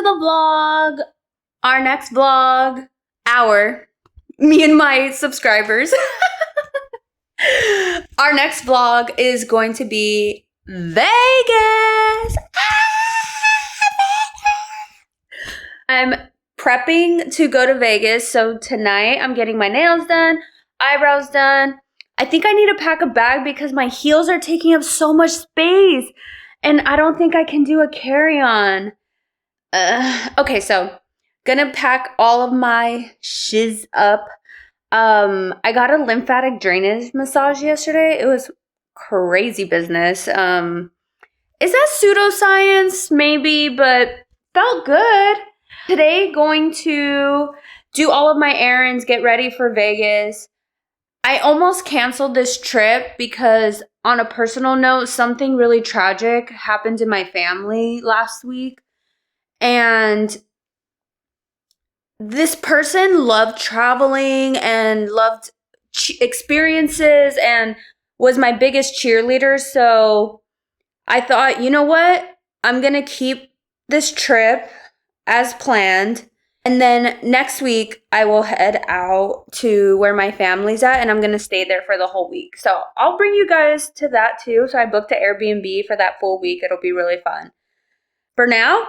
to the vlog. Our next vlog, me and my subscribers. Our next vlog is going to be Vegas. I'm prepping to go to Vegas, so tonight I'm getting my nails done, eyebrows done. I think I need to pack a bag because my heels are taking up so much space, and I don't think I can do a carry-on. Okay, so gonna pack all of my shiz up. I got a lymphatic drainage massage yesterday. It was crazy business. Is that pseudoscience? Maybe, but felt good. Today, going to do all of my errands, get ready for Vegas. I almost canceled this trip because, on a personal note, something really tragic happened in my family last week. And this person loved traveling and loved experiences and was my biggest cheerleader. So I thought, you know what? I'm going to keep this trip as planned. And then next week, I will head out to where my family's at, and I'm going to stay there for the whole week. So I'll bring you guys to that too. So I booked an Airbnb for that full week. It'll be really fun. For now,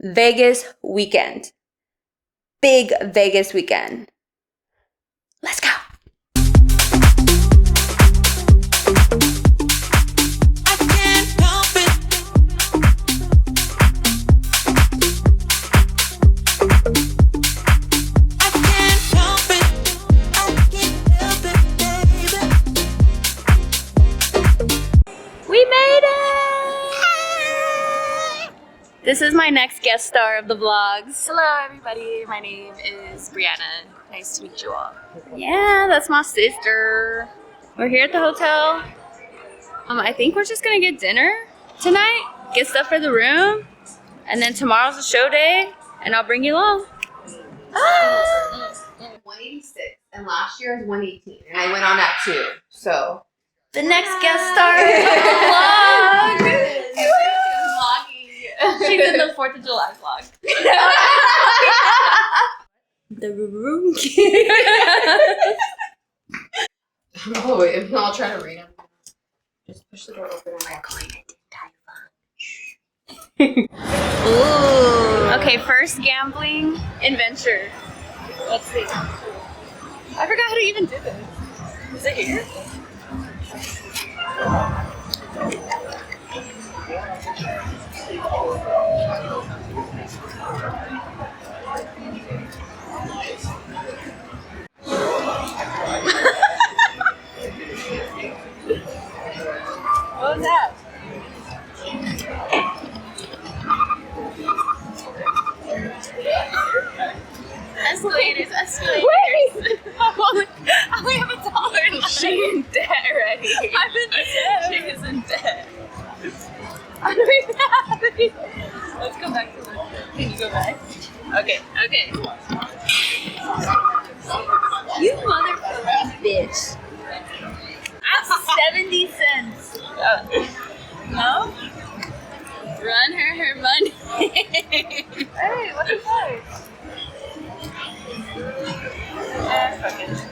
Vegas weekend. Big Vegas weekend. Let's go. This is my next guest star of the vlogs. Hello everybody, my name is Brianna. Nice to meet you all. Yeah, that's my sister. We're here at the hotel. I think we're just gonna get dinner tonight, get stuff for the room, and then tomorrow's a show day, and I'll bring you along. 186, and last year was 118, and I went on that too, so. The next guest star of the vlog. She's in the 4th of July vlog. The room. Oh, wait, I'll try to read them. Just push the door open and I'm going to Ooh. Okay, first gambling adventure. Let's see. I forgot how to even do this. Is it here? What was that? Escalators. Wait! I only have $1 left. She's in debt already. I'm in debt. She is in debt. I don't even have it. Let's go back to this. Can you go back? Okay. You motherfucking bitch. I'm 70 cents. No? Run her money. Hey, what the fuck? Fuck it.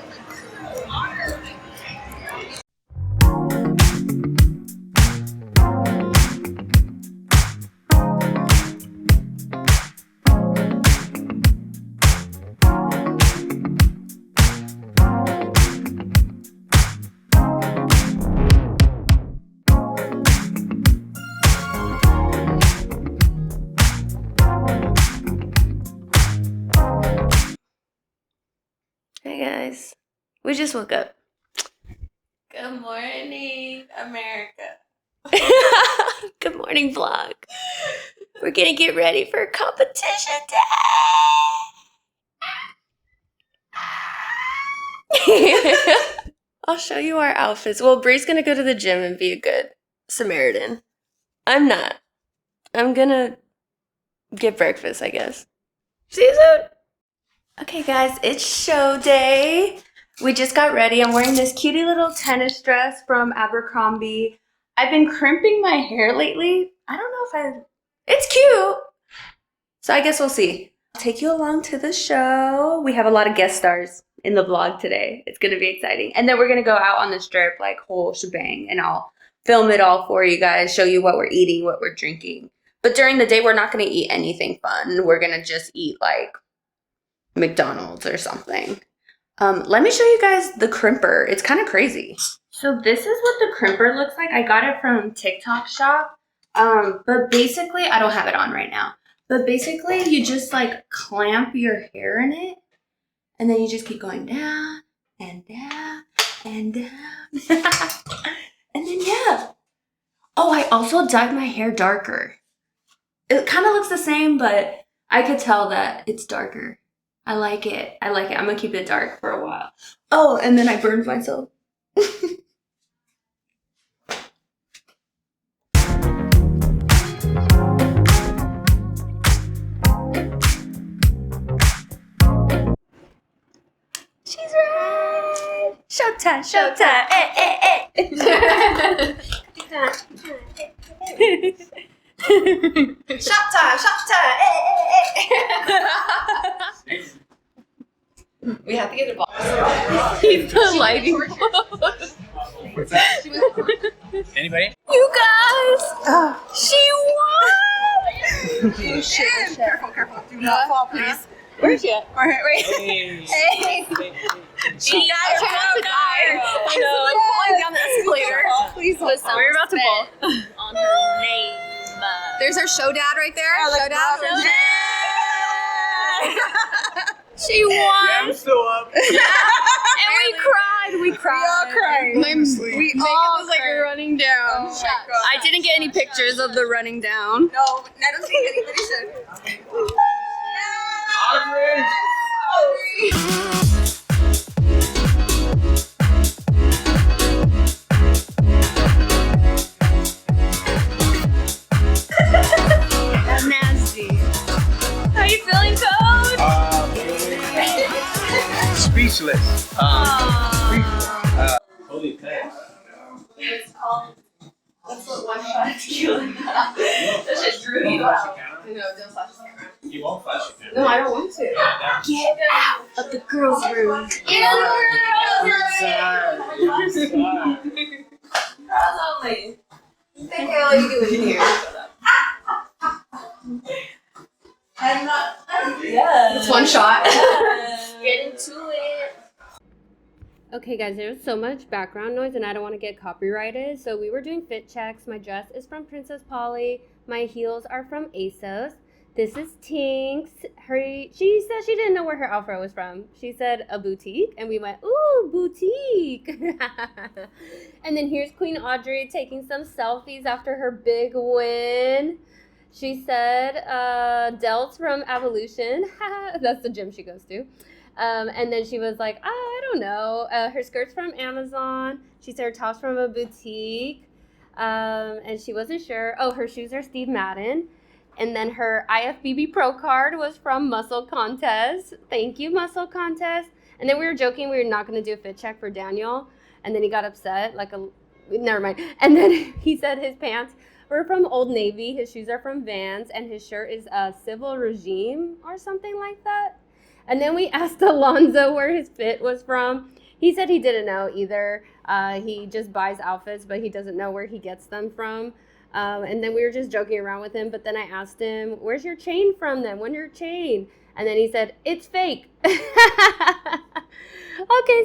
Hey guys, we just woke up. Good morning, America. Good morning, vlog. We're gonna get ready for competition day. I'll show you our outfits. Well, Bree's gonna go to the gym and be a good Samaritan. I'm not. I'm gonna get breakfast, I guess. See you soon. Okay, guys, it's show day. We just got ready. I'm wearing this cutie little tennis dress from Abercrombie. I've been crimping my hair lately. I don't know if it's cute. So I guess we'll see. I'll take you along to the show. We have a lot of guest stars in the vlog today. It's going to be exciting. And then we're going to go out on the strip, like whole shebang, and I'll film it all for you guys, show you what we're eating, what we're drinking. But during the day, we're not going to eat anything fun. We're going to just eat like McDonald's or something. Let me show you guys the crimper. It's kind of crazy. So this is what the crimper looks like. I got it from TikTok shop. But basically, I don't have it on right now. But basically, you just like clamp your hair in it. And then you just keep going down and down and down. And then, yeah. Oh, I also dyed my hair darker. It kind of looks the same, but I could tell that it's darker. I like it. I like it. I'm going to keep it dark for a while. Oh, and then I burned myself. She's right. Showtime, showtime. Shop time, shop time. We have to get a box. He's the lighting. What's that? Anybody? You guys! She won! Oh, shit. Careful, careful. Do not fall, please. Where's she at? Wait. Hey! She got trying not to die. I know, I'm falling down the escalator. Please, We're about to fall. On her name. There's our show dad right there. Show dad. She won! Yeah, I'm still up. And we cried. We cried. We all cried. We all was like running down. Oh my God. I didn't get any pictures of the running down. No, I don't think anybody should. Audrey! Nasty. How you feeling, Coach? Speechless. Holy cow. That's what one shot of tequila. That shit drew you out. No, don't flash the camera. You won't flash your camera. No, I don't want to. Get out of the girls' room. Get out of the You're sorry. girls only. What the hell are you doing here? I'm not. Yeah. It's one shot. Get into it. Okay guys, there's so much background noise and I don't want to get copyrighted. So we were doing fit checks. My dress is from Princess Polly. My heels are from ASOS. This is Tinks. She said she didn't know where her outfit was from. She said a boutique and we went, ooh, boutique. And then here's Queen Audrey taking some selfies after her big win. She said Delts from Evolution. That's the gym she goes to. And then she was like, oh, I don't know. Her skirt's from Amazon. She said her top's from a boutique. And she wasn't sure. Oh, her shoes are Steve Madden. And then her IFBB Pro Card was from Muscle Contest. Thank you, Muscle Contest. And then we were joking we were not going to do a fit check for Daniel. And then he got upset. Never mind. And then he said his pants were from Old Navy. His shoes are from Vans. And his shirt is Civil Regime or something like that. And then we asked Alonzo where his fit was from. He said he didn't know either. He just buys outfits, but he doesn't know where he gets them from. And then we were just joking around with him. But then I asked him, where's your chain from then? When's your chain? And then he said, it's fake. Okay,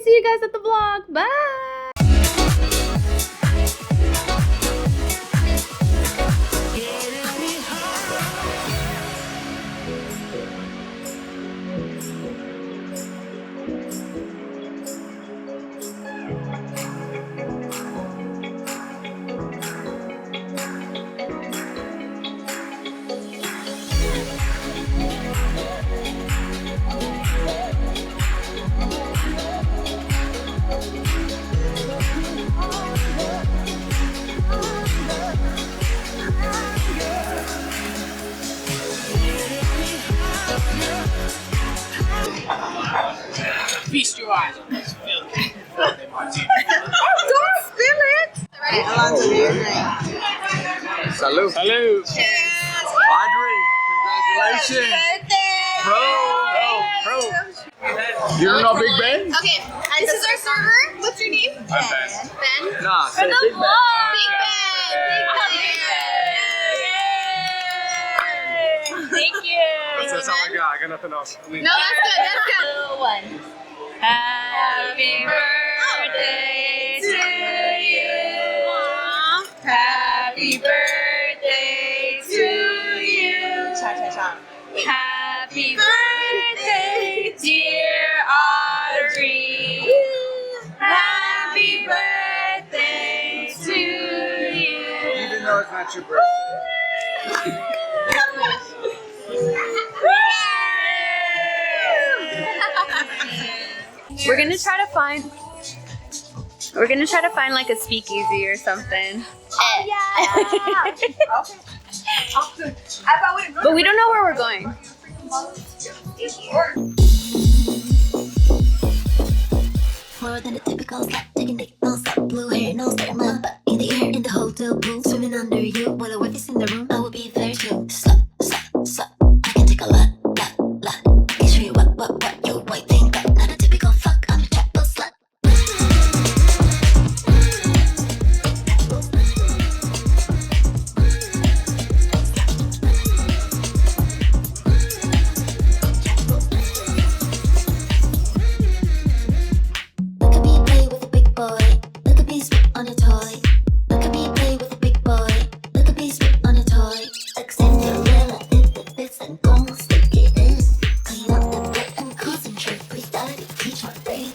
see you guys at the vlog. Bye. Feast your eyes on this filthy martini. Don't spill it. Ready, Alonzo, do your thing. Salud. Salud. Cheers. Audrey, Congratulations. Pro. You don't know Big Ben? Okay, this is our server. What's your name? I'm Ben. Ben? Nah, say the Big Ben. vlog. Big Ben. Thank you. That's all I got. I got nothing else. No, that's good. That's good. One. Happy birthday to you. Happy birthday to you. Happy birthday, dear Audrey. Happy birthday to you. Even though it's not your birthday. We're gonna try to find like a speakeasy or something. But we don't know where we're going. More than a typical slap, taking dick, no slap, blue hair, no stare, my butt in the air, in the hotel pool, swimming under you, while the wife is in the room, I will be there too. Slap, slap, slap, I can take a lot, I can show you what your white thing got, not a typical fuck, I'm a triple slut. Look at me play with a big boy. Look at me spit on a toy. Look at me play with a big boy. Look at me spit on a toy. Accept your level if it fits and gon' stick it in. Clean up the bed and concentrate. Please daddy teach my brain.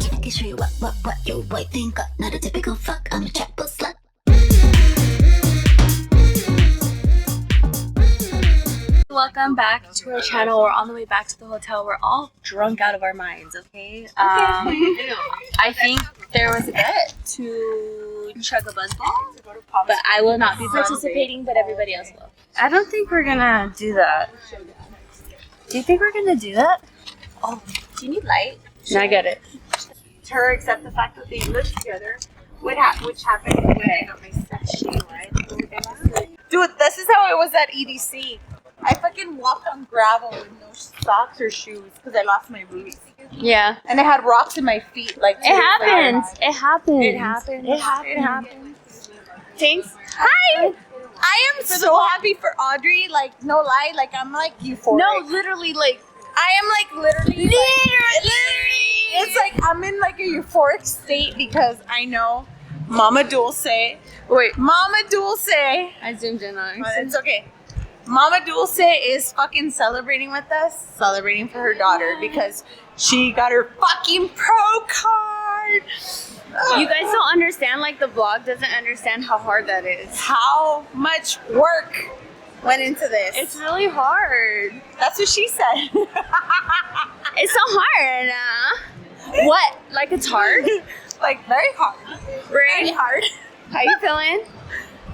I can show you what your white thing got. Not a typical fuck, I'm a triple slut. Welcome back to our channel. We're on the way back to the hotel. We're all drunk out of our minds, okay? I think there was a bet to chug a buzzball, but I will not be participating, but everybody else will. I don't think we're gonna do that. Do you think we're gonna do that? Oh, do you need light? No, I get it. Her, except the fact that they lived together, which happened when I got my section, right? Dude, this is how it was at EDC. I fucking walked on gravel with no socks or shoes because I lost my boots. Yeah. And I had rocks in my feet. Like It happens. It happens. It happens. It happens. Thanks. Hi. I am so happy for Audrey. Like, no lie. Like, I'm like euphoric. No, literally, like, I am like literally. It's like I'm in like a euphoric state because I know Mama Dulce. Mama Dulce. I zoomed in on her. It's okay. Mama Dulce is fucking celebrating with us, celebrating for her daughter because she got her fucking pro card. You guys don't understand, like, the vlog doesn't understand how hard that is. How much work went into this? It's really hard. That's what she said. It's so hard. What? Like, it's hard? Like, very hard. Very hard. How you feeling?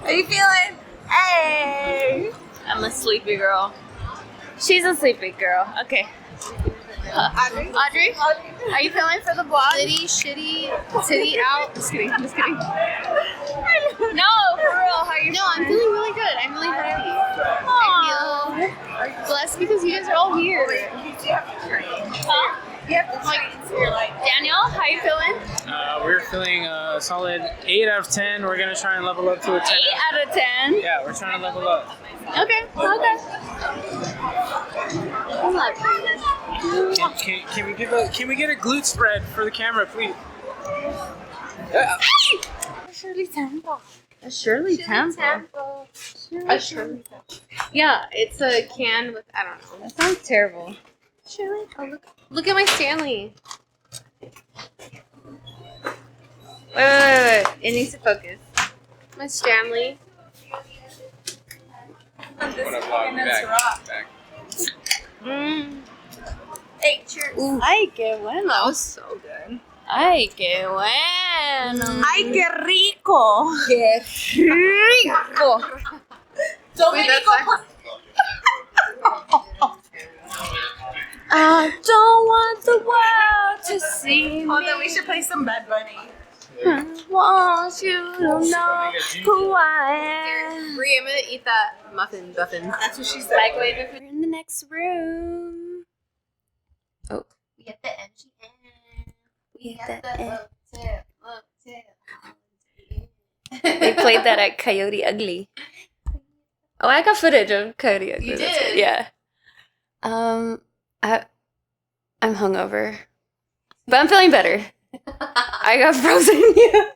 How you feeling? Hey. I'm a sleepy girl. She's a sleepy girl. Okay. Audrey? How you feeling for the vlog? Titty out. Just kidding. No, for real. How you feeling? No, I'm feeling really good. I'm really happy. I feel blessed because you guys are all here. Huh? You have to train so you're like, Daniel, how you feeling? We're feeling a solid 8 out of 10. We're gonna try and level up to a 10. 8 out of 10. Yeah, we're trying to level up. Okay. Can we get a glute spread for the camera, please? Shirley Temple. A Shirley Temple. Yeah, it's a can with, I don't know. That sounds terrible. Shirley, oh, look at my Stanley. Wait. It needs to focus. My Stanley. Back. Hey, cheers. Ay, qué bueno. That was so good. Ay, qué bueno. Ay, qué rico. Rico. Domenico. I don't want the world to see me. Oh, then we should play some Bad Bunny. I want you to know who I am. Brie, I'm gonna eat that muffin. That's what she said. Microwave it. We're in the next room. Oh, We get the MGM. we Get get the that. motel. They played that at Coyote Ugly. Oh, I got footage of Coyote Ugly. You That's did? good. Yeah. I'm hungover, but I'm feeling better. I got frozen yogurt.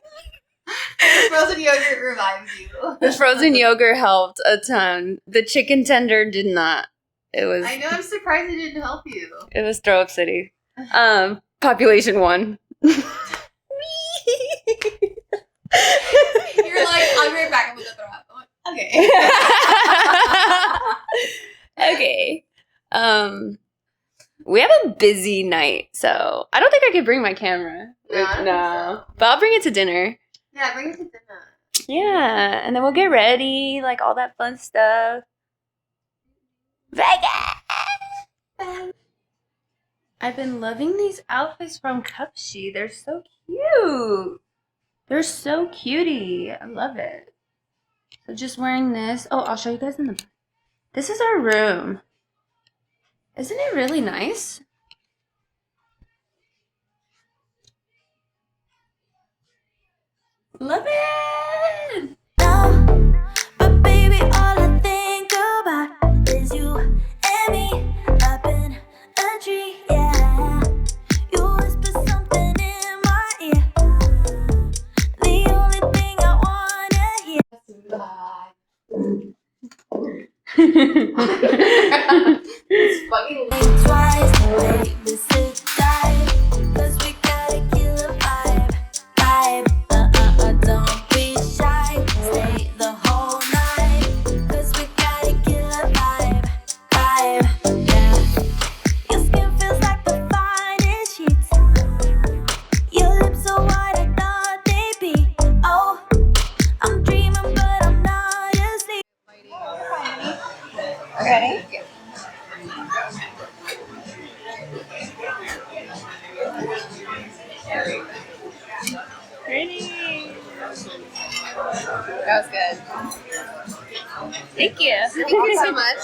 Frozen yogurt revives you. The frozen yogurt helped a ton. The chicken tender did not. It was I know. I'm surprised it didn't help you. it was throw up city. Population 1. You're like, I'll be right back. I'm gonna throw up. I'm like, okay. Okay. We have a busy night, so I don't think I could bring my camera. No, I don't think so. But I'll bring it to dinner. Yeah, bring it to dinner. Yeah, and then we'll get ready, like all that fun stuff. Vegas! I've been loving these outfits from Cupshe. They're so cute. They're so cutie. I love it. So just wearing this. Oh, I'll show you guys in the... This is our room. Isn't it really nice? Love it! But baby, all I think about is you and me up in a tree, yeah. You whisper something in my ear. The only thing I wanna hear. It's fucking. Think twice, baby, sit tight. 'Cause we gotta kill a vibe. Don't be shy. Stay the whole night. 'Cause we gotta kill a vibe. Yeah. Your skin feels like the finest sheets. Your lips so white, I thought they'd be. Oh, I'm dreaming, but I'm not asleep. Ready? That was good. Thank you. Thank you so much.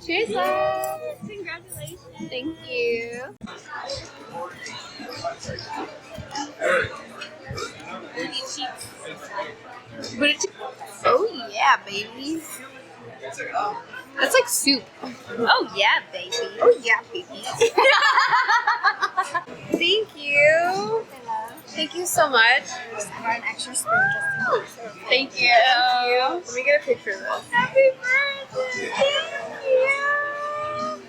Cheers, love. Congratulations. Thank you. Oh yeah, baby. That's like soup. Oh, yeah, baby. Oh yeah, baby. Thank you. Thank you so much. I got an extra spoon just in case. Thank you. Let me get a picture of this. Happy birthday. Thank you.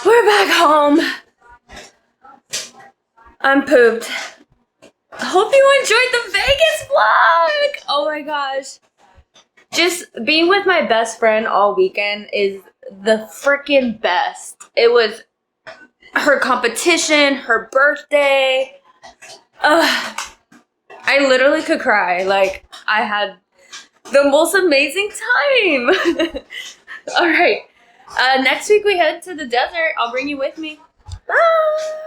We're back home. I'm pooped. Hope you enjoyed the Vegas vlog. Oh my gosh. Just being with my best friend all weekend is the freaking best. It was her competition, her birthday. I literally could cry. Like, I had the most amazing time. All right. Next week we head to the desert. I'll bring you with me. Bye.